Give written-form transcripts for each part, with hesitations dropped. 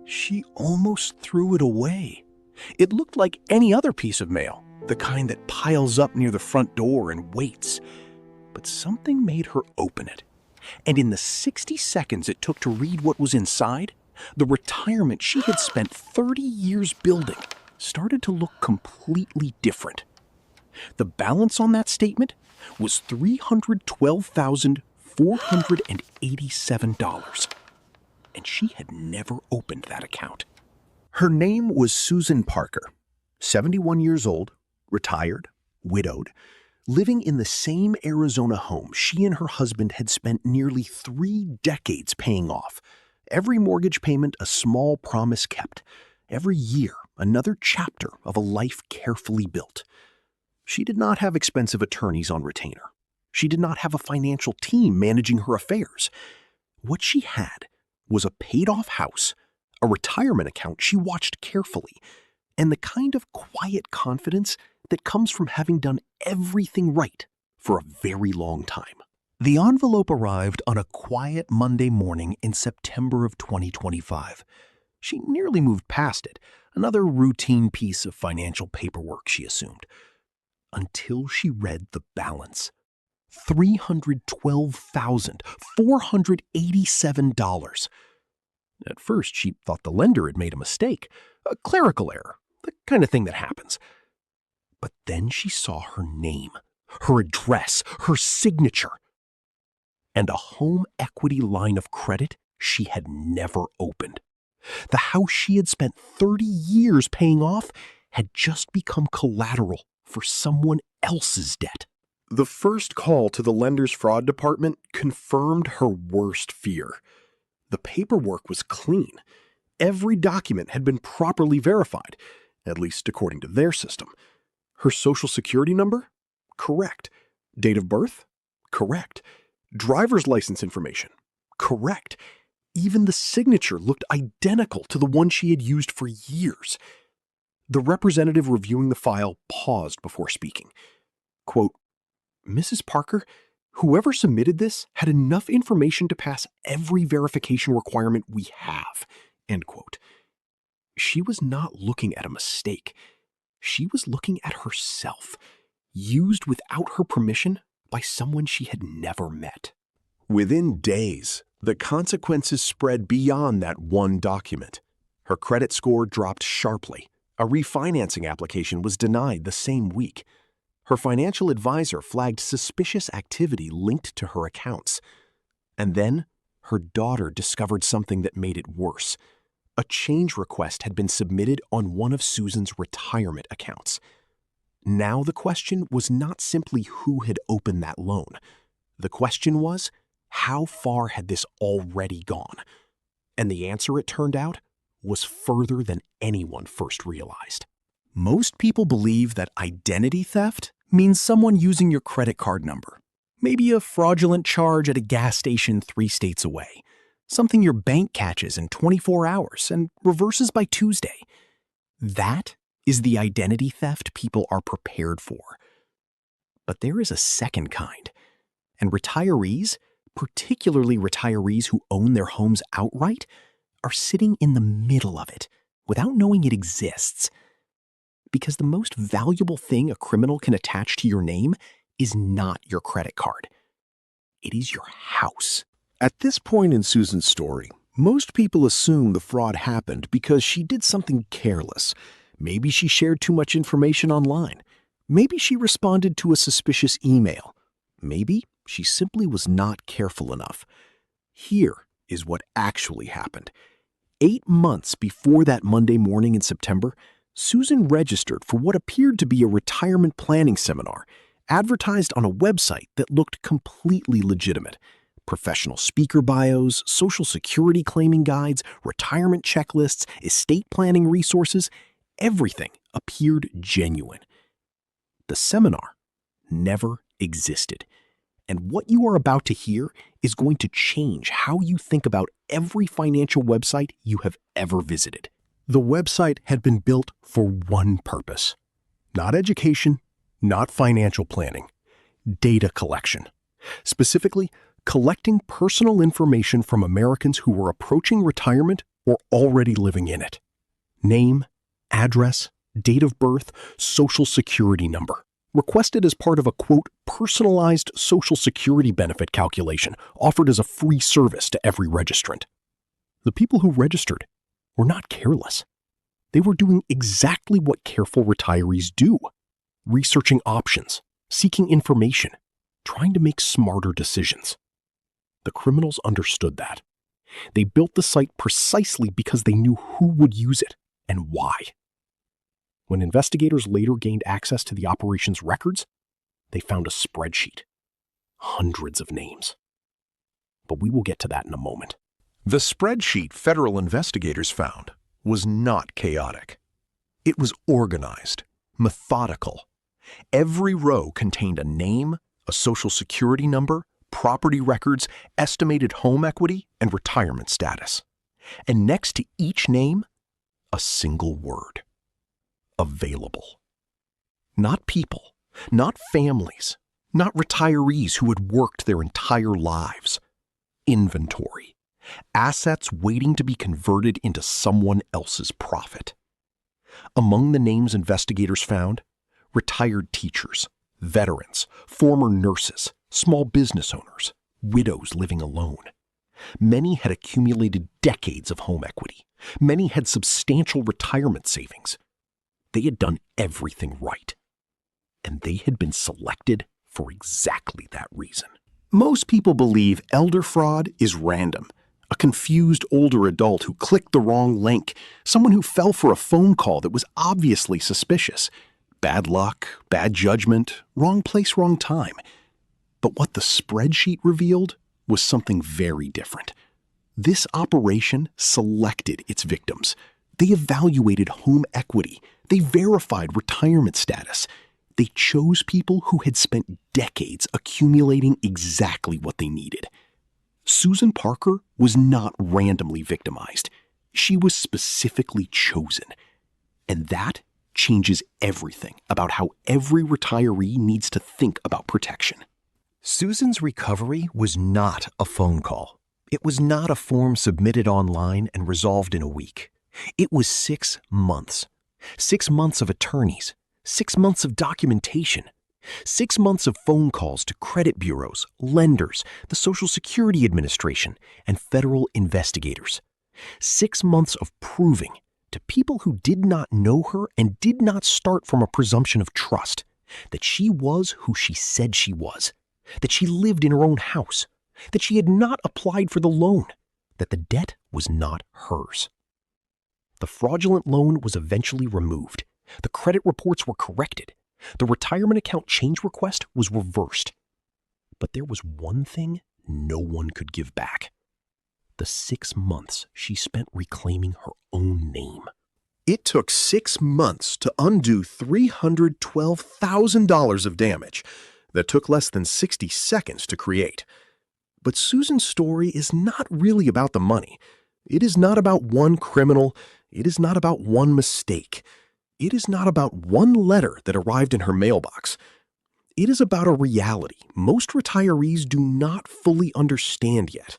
She almost threw it away. It looked like any other piece of mail, the kind that piles up near the front door and waits. But something made her open it. And in the 60 seconds it took to read what was inside, the retirement she had spent 30 years building started to look completely different. The balance on that statement was $312,487. And she had never opened that account. Her name was Susan Parker, 71 years old, retired, widowed, living in the same Arizona home she and her husband had spent nearly 3 decades paying off. Every mortgage payment a small promise kept. Every year another chapter of a life carefully built. She did not have expensive attorneys on retainer. She did not have a financial team managing her affairs. What she had was a paid-off house, a retirement account she watched carefully, and the kind of quiet confidence that comes from having done everything right for a very long time. The envelope arrived on a quiet Monday morning in September of 2025. She nearly moved past it, another routine piece of financial paperwork, she assumed, until she read the balance. $312,487. At first, she thought the lender had made a mistake, a clerical error, the kind of thing that happens. But then she saw her name, her address, her signature, and a home equity line of credit she had never opened. The house she had spent 30 years paying off had just become collateral for someone else's debt. The first call to the lender's fraud department confirmed her worst fear. The paperwork was clean. Every document had been properly verified, at least according to their system. Her social security number? Correct. Date of birth? Correct. Driver's license information? Correct. Even the signature looked identical to the one she had used for years. The representative reviewing the file paused before speaking. Quote, "Mrs. Parker, whoever submitted this had enough information to pass every verification requirement we have." End quote. She was not looking at a mistake. She was looking at herself, used without her permission by someone she had never met. Within days, the consequences spread beyond that one document. Her credit score dropped sharply. A refinancing application was denied the same week. Her financial advisor flagged suspicious activity linked to her accounts. And then, her daughter discovered something that made it worse. A change request had been submitted on one of Susan's retirement accounts. Now the question was not simply who had opened that loan. The question was, how far had this already gone? And the answer, it turned out, was further than anyone first realized. Most people believe that identity theft means someone using your credit card number. Maybe a fraudulent charge at a gas station 3 states away. Something your bank catches in 24 hours and reverses by Tuesday. That is the identity theft people are prepared for. But there is a second kind. And retirees, particularly retirees who own their homes outright, are sitting in the middle of it without knowing it exists. Because the most valuable thing a criminal can attach to your name is not your credit card. It is your house. At this point in Susan's story, most people assume the fraud happened because she did something careless. Maybe she shared too much information online. Maybe she responded to a suspicious email. Maybe she simply was not careful enough. Here is what actually happened. 8 months before that Monday morning in September, Susan registered for what appeared to be a retirement planning seminar, advertised on a website that looked completely legitimate. Professional speaker bios, social security claiming guides, retirement checklists, estate planning resources, everything appeared genuine. The seminar never existed. And what you are about to hear is going to change how you think about every financial website you have ever visited. The website had been built for one purpose. Not education, not financial planning. Data collection. Specifically, collecting personal information from Americans who were approaching retirement or already living in it. Name, address, date of birth, social security number. Requested as part of a, quote, personalized social security benefit calculation offered as a free service to every registrant. The people who registered were not careless. They were doing exactly what careful retirees do, researching options, seeking information, trying to make smarter decisions. The criminals understood that. They built the site precisely because they knew who would use it and why. When investigators later gained access to the operation's records, they found a spreadsheet. Hundreds of names. But we will get to that in a moment. The spreadsheet federal investigators found was not chaotic. It was organized, methodical. Every row contained a name, a social security number, property records, estimated home equity, and retirement status. And next to each name, a single word. Available. Not people, not families, not retirees who had worked their entire lives. Inventory. Assets waiting to be converted into someone else's profit. Among the names investigators found, retired teachers, veterans, former nurses, small business owners, widows living alone. Many had accumulated decades of home equity. Many had substantial retirement savings. They had done everything right. And they had been selected for exactly that reason. Most people believe elder fraud is random. A confused older adult who clicked the wrong link, someone who fell for a phone call that was obviously suspicious. Bad luck, bad judgment, wrong place, wrong time. But what the spreadsheet revealed was something very different. This operation selected its victims. They evaluated home equity. They verified retirement status. They chose people who had spent decades accumulating exactly what they needed. Susan Parker was not randomly victimized. She was specifically chosen. And that changes everything about how every retiree needs to think about protection. Susan's recovery was not a phone call. It was not a form submitted online and resolved in a week. It was 6 months. 6 months of attorneys. 6 months of documentation. 6 months of phone calls to credit bureaus, lenders, the Social Security Administration, and federal investigators. 6 months of proving to people who did not know her and did not start from a presumption of trust that she was who she said she was, that she lived in her own house, that she had not applied for the loan, that the debt was not hers. The fraudulent loan was eventually removed. The credit reports were corrected. The retirement account change request was reversed. But there was one thing no one could give back. The 6 months she spent reclaiming her own name. It took 6 months to undo $312,000 of damage that took less than 60 seconds to create. But Susan's story is not really about the money. It is not about one criminal. It is not about one mistake. It is not about one letter that arrived in her mailbox. It is about a reality most retirees do not fully understand yet.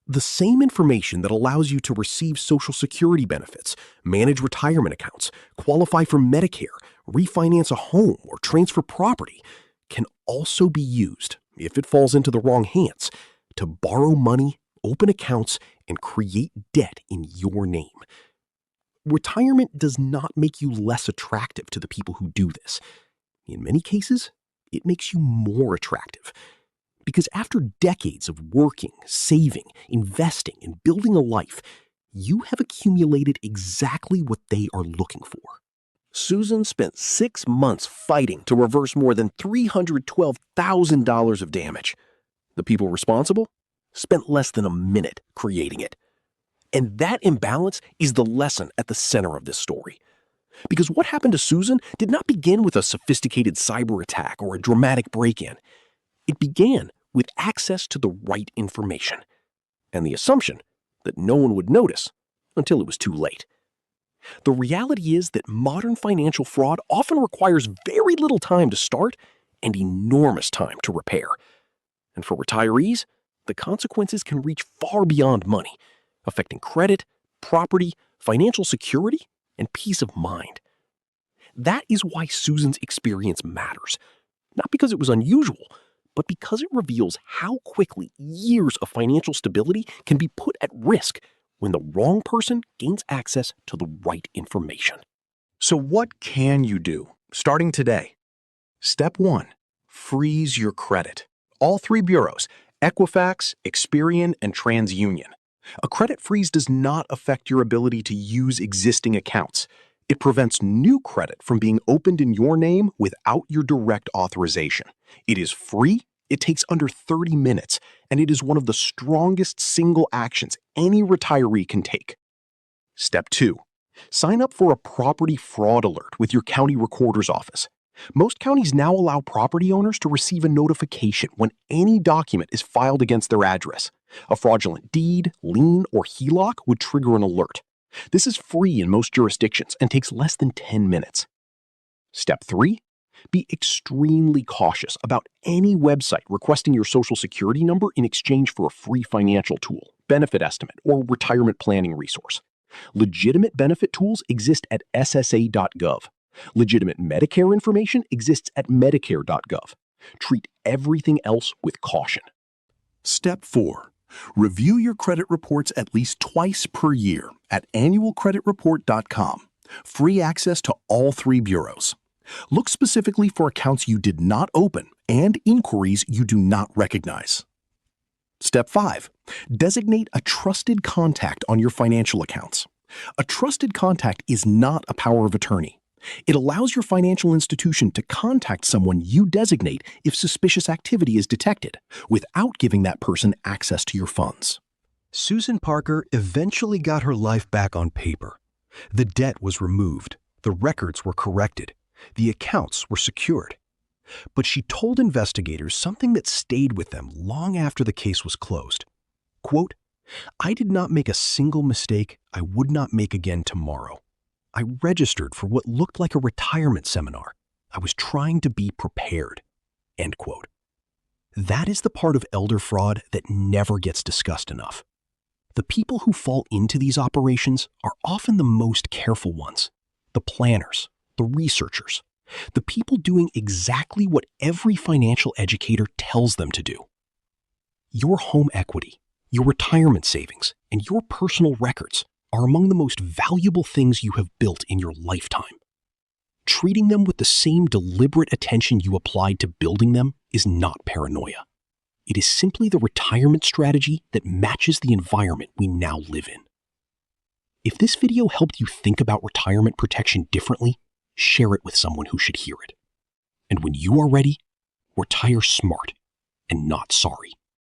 The same information that allows you to receive Social Security benefits, manage retirement accounts, qualify for Medicare, refinance a home, or transfer property can also be used, if it falls into the wrong hands, to borrow money, open accounts, and create debt in your name. Retirement does not make you less attractive to the people who do this. In many cases, it makes you more attractive. Because after decades of working, saving, investing, and building a life, you have accumulated exactly what they are looking for. Susan spent 6 months fighting to reverse more than $312,000 of damage. The people responsible spent less than a minute creating it. And that imbalance is the lesson at the center of this story. Because what happened to Susan did not begin with a sophisticated cyber attack or a dramatic break-in. It began with access to the right information and the assumption that no one would notice until it was too late. The reality is that modern financial fraud often requires very little time to start and enormous time to repair. And for retirees, the consequences can reach far beyond money, affecting credit, property, financial security, and peace of mind. That is why Susan's experience matters. Not because it was unusual, but because it reveals how quickly years of financial stability can be put at risk when the wrong person gains access to the right information. So what can you do starting today? Step 1. Freeze your credit. All three bureaus, Equifax, Experian, and TransUnion. A credit freeze does not affect your ability to use existing accounts. It prevents new credit from being opened in your name without your direct authorization. It is free, it takes under 30 minutes, and it is one of the strongest single actions any retiree can take. Step 2. Sign up for a property fraud alert with your county recorder's office. Most counties now allow property owners to receive a notification when any document is filed against their address. A fraudulent deed, lien, or HELOC would trigger an alert. This is free in most jurisdictions and takes less than 10 minutes. Step 3. Be extremely cautious about any website requesting your Social Security number in exchange for a free financial tool, benefit estimate, or retirement planning resource. Legitimate benefit tools exist at SSA.gov. Legitimate Medicare information exists at Medicare.gov. Treat everything else with caution. Step 4. Review your credit reports at least twice per year at annualcreditreport.com. Free access to all three bureaus. Look specifically for accounts you did not open and inquiries you do not recognize. Step 5. Designate a trusted contact on your financial accounts. A trusted contact is not a power of attorney. It allows your financial institution to contact someone you designate if suspicious activity is detected, without giving that person access to your funds. Susan Parker eventually got her life back on paper. The debt was removed, the records were corrected, the accounts were secured. But she told investigators something that stayed with them long after the case was closed. Quote, "I did not make a single mistake I would not make again tomorrow. I registered for what looked like a retirement seminar. I was trying to be prepared." End quote. That is the part of elder fraud that never gets discussed enough. The people who fall into these operations are often the most careful ones, the planners, the researchers, the people doing exactly what every financial educator tells them to do. Your home equity, your retirement savings, and your personal records are among the most valuable things you have built in your lifetime. Treating them with the same deliberate attention you applied to building them is not paranoia. It is simply the retirement strategy that matches the environment we now live in. If this video helped you think about retirement protection differently, share it with someone who should hear it. And when you are ready, retire smart and not sorry.